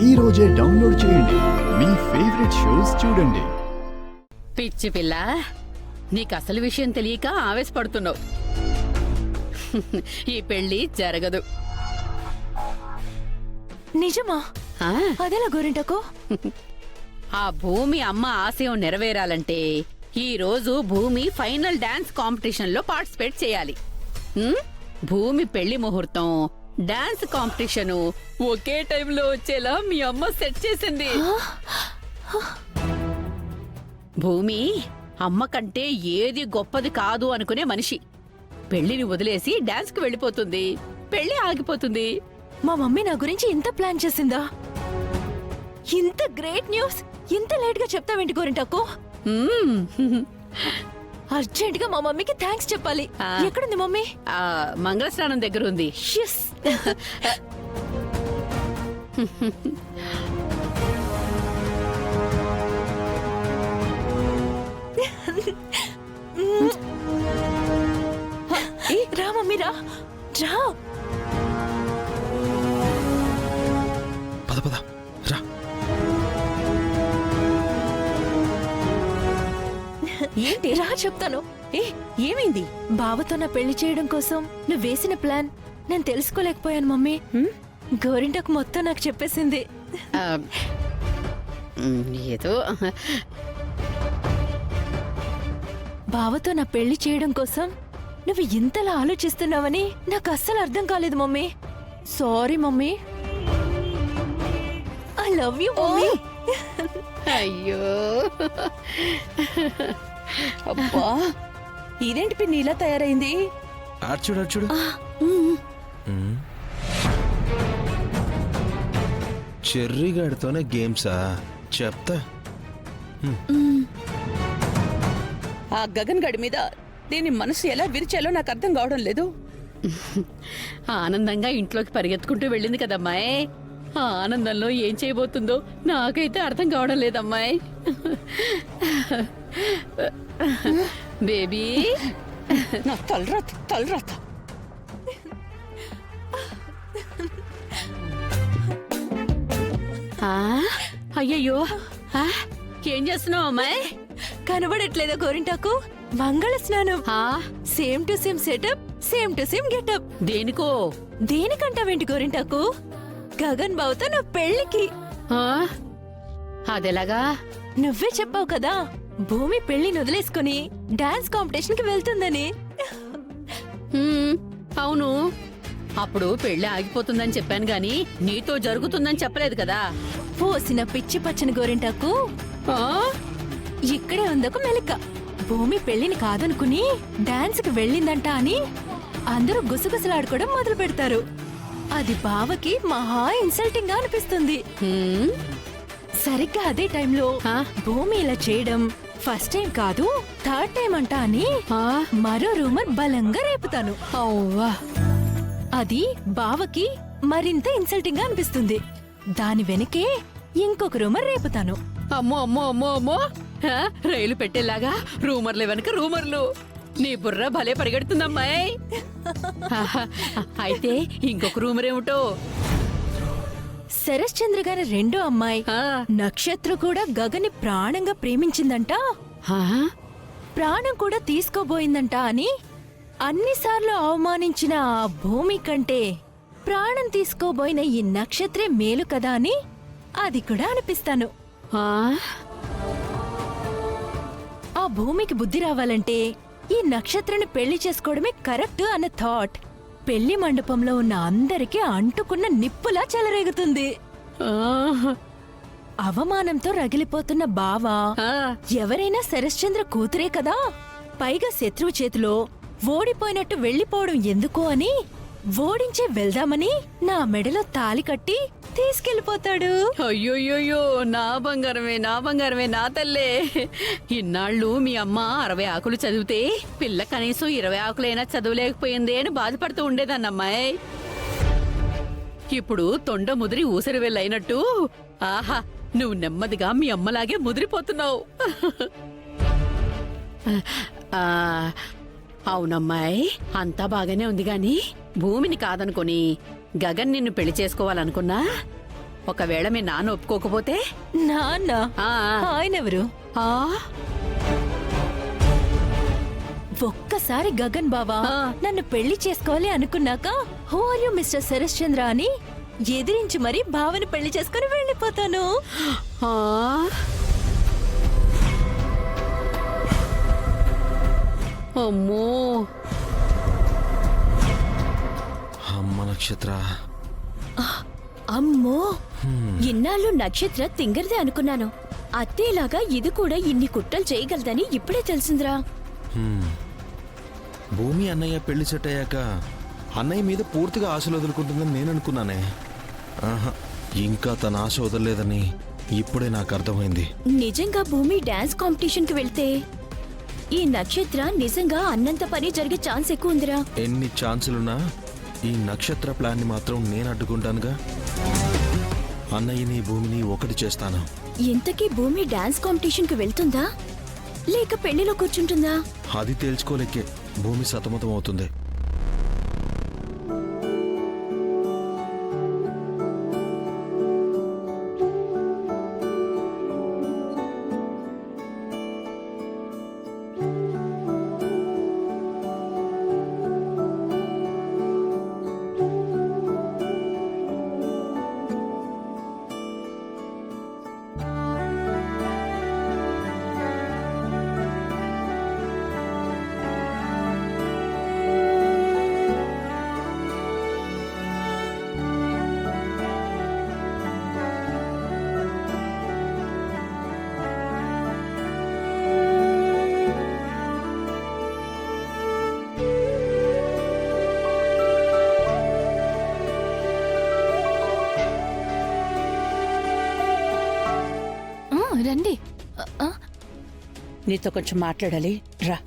ఈ రోజే డౌన్లోడ్ చేయండి. మీ ఫేవరెట్ షోస్ చూడండి. పిచ్చి పిల్ల, నీకు అసలు విషయం తెలియక ఆవేశపడుతున్నావు. ఈ పెళ్లి జరగదు. నిజమా? ఆ, అదేలా గోరింటకు? ఆ భూమి అమ్మ ఆశయం నెరవేరాలంటే ఈ రోజు భూమి ఫైనల్ డాన్స్ కాంపిటీషన్ లో పార్టిసిపేట్ చేయాలి. భూమి పెళ్లి ముహూర్తం, డాన్స్ కాంపిటీషన్ ఒకే టైంలో వచ్చేలా మీ అమ్మ సెట్ చేసింది. భూమి అమ్మ కంటే ఏది గొప్పది కాదు అనుకునే మనిషి. పెళ్లిని వదిలేసి డాన్స్ కి వెళ్ళిపోతుంది, పెళ్లి ఆగిపోతుంది. మా మమ్మీ నా గురించి ఇంత ప్లాన్ చేసిందా? ఇంత గ్రేట్ న్యూస్ ఇంత లేట్ గా చెప్తావేంటి గోరింటకు? అర్జెంట్ గా మా మమ్మీకి థ్యాంక్స్ చెప్పాలి. ఎక్కడుంది మమ్మీ? మంగళస్నానం దగ్గర ఉంది. షిస్. రా మమ్మీ రా రా. పద పద రా. ఏంటి రా చెప్తాను. ఏమైంది? బావతో నా పెళ్లి చేయడం కోసం నువ్వు వేసిన ప్లాన్ నేను తెలుసుకోలేకపోయాను మమ్మీ. గోరింటకు మొత్తం నాకు చెప్పేసింది. ఆ, ఏదో బావతో నా పెళ్లి చేయడం కోసం నువ్వు ఇంతలా ఆలోచిస్తున్నావని నాకు అస్సలు అర్థం కాలేదు mummy. Sorry mummy. I love you mummy. అయ్యో అబ్బా, ఇదేంటి పిన్ని ఇలా తయారైంది? చూడు చూడు. చెర్రీ గాడితోనే గేమ్సా? చెప్తా. ఆ గగన్ గడి మీద దీని మనసు ఎలా విరిచాలో నాకు అర్థం కావడం లేదు. ఆనందంగా ఇంట్లోకి పరిగెత్తుకుంటూ వెళ్ళింది కదమ్మాయి. ఆ ఆనందంలో ఏం చేయబోతుందో నాకైతే అర్థం కావడం లేదమ్మాయి. బేబీ, నా తలరాత తలరాత. అయ్యయ్యో, ఏం చేస్తున్నావు అమ్మాయి? కనబడట్లేదా గోరింటాకు? మంగళ స్నానం. Same to same setup, same to same getup. దేనికో? దేనికంటావేంటి గోరింటాకు? గగన్ బావుతో నా పెళ్లికి. అదెలాగా? నువ్వే చెప్పావు కదా భూమి పెళ్లిని వదిలేసుకుని డాన్స్ కాంపిటీషన్ కి వెళ్తుందని. అవును, అప్పుడు పెళ్లి ఆగిపోతుందని చెప్పాను గాని నీతో జరుగుతుందని చెప్పలేదు కదా. పోసిన పిచ్చి పచ్చని గోరింటాకు ఇక్కడే ఉందకు మెలిక. భూమి పెళ్లిని కాదనుకుని డాన్స్ కి వెళ్ళిందంట అని అందరూ గుసగుసలాడుకోవడం మొదలు పెడతారు. అది బావకి మహా ఇన్సల్టింగ్ గా అనిపిస్తుంది. సరిగ్గా అదే టైంలో భూమి ఇలా చేయడం ఫస్ట్ టైం కాదు, థర్డ్ టైం అంట అని మరో రూమర్ బలంగా రేపుతాను. అది బావకి మరింత ఇన్సల్టింగ్ గా అనిపిస్తుంది. దాని వెనకే ఇంకొక రూమర్ రేపుతాను. అమ్మో అమ్మో అమ్మో అమ్మో, రైలు పెట్టేలాగా రూమర్లు వెనక రూమర్లు. నీ బుర్ర భలే పరిగెడుతుందమ్మాయి. అయితే ఇంకొక రూమర్ ఏమిటో? శరత్ చంద్ర గారి రెండో అమ్మాయి నక్షత్ర కూడా గగని ప్రాణంగా ప్రేమించిందంట. ప్రాణం కూడా తీసుకోబోయిందంట అని అన్నిసార్లు అవమానించిన ఆ భూమి కంటే ప్రాణం తీసుకోబోయిన ఈ నక్షత్రే మేలు కదా అని అది కూడా అనిపిస్తాను. ఆ భూమికి బుద్ధి రావాలంటే ఈ నక్షత్రాన్ని పెళ్లి చేసుకోవడమే కరెక్ట్ అన్న థాట్ పెళ్లి మండపంలో ఉన్న అందరికీ అంటుకున్న నిప్పులా చెలరేగుతుంది. అవమానంతో రగిలిపోతున్న బావ ఎవరైనా శరశ్చంద్ర కూతురే కదా, పైగా శత్రువు చేతిలో ఓడిపోయినట్టు వెళ్లిపోవడం ఎందుకు అని ఓడించే వెళ్దామని నా మెడలో తాలి కట్టి తీసుకెళ్లిపోతాడు. అయ్యోయ్యోయ్యో, నా బంగారమే నా బంగారమే నా తల్లే. ఇన్నాళ్ళు మీ అమ్మ 60 ఆకులు చదివితే పిల్ల కనీసం 20 ఆకులైనా చదవలేకపోయింది అని బాధపడుతూ ఉండేదన్నమ్మాయి. ఇప్పుడు తొండ ముదిరి ఊసరి వెళ్ళైనట్టు ఆహా, నువ్వు నెమ్మదిగా మీ అమ్మలాగే ముదిరిపోతున్నావు. అవునమ్మాయి, అంతా బాగానే ఉంది గాని భూమిని కాదనుకొని గగన్ నిన్ను పెళ్లి చేసుకోవాలనుకున్నా ఒకవేళ మీ నాన్న ఒప్పుకోకపోతే నాన్న ఆ, ఆయనెవరు? ఆ, ఒక్కసారి గగన్ బావా ఆ. నన్ను పెళ్లి చేసుకోవాలి అనుకున్నాక who are you mister Sharath Chandra అని ఎదిరించి మరీ బావని పెళ్లి చేసుకుని వెళ్ళిపోతాను. ఆ. అమ్మో అమ్మ నక్షత్ర. అమ్మో ఇన్నాళ్ళు నక్షత్ర తింగరదే అనుకున్నాను. అత్తేలాగా ఇది కూడా ఇన్ని కుట్రలు చేయగలదని ఇప్పుడే తెలిసిందిరా. భూమి అన్నయ్య పెళ్లి సెట్ అయ్యాక అన్నయ్య మీద పూర్తిగా ఆశలు వదులుకుంటుందని నేను అనుకున్నానే. ఆహా, ఇంకా తన ఆశ వదలలేదని ఇప్పుడే నాకు అర్థమైంది. నిజంగా భూమి డాన్స్ కాంపిటీషన్ కి వెళ్తే ఈ నక్షత్ర నిజంగా అన్నంత పని జరిగే ఛాన్స్ ఎక్కువ ఉందిరా. ఎన్ని ఛాన్సులున్నా ఈ నక్షత్ర ప్లాన్ని మాత్రం నేను అడ్డుకుంటానుగా. అన్నయ్యని భూమిని ఒకటి చేస్తాను. ఇంతకీ భూమి డాన్స్ కాంపిటీషన్ కి వెళ్తుందా లేక పెళ్లిలో కూర్చుంటుందా? అది తేల్చుకోలేకే భూమి సతమతం అవుతుంది. రండి. నీతో కొంచెం మాట్లాడాలి రా.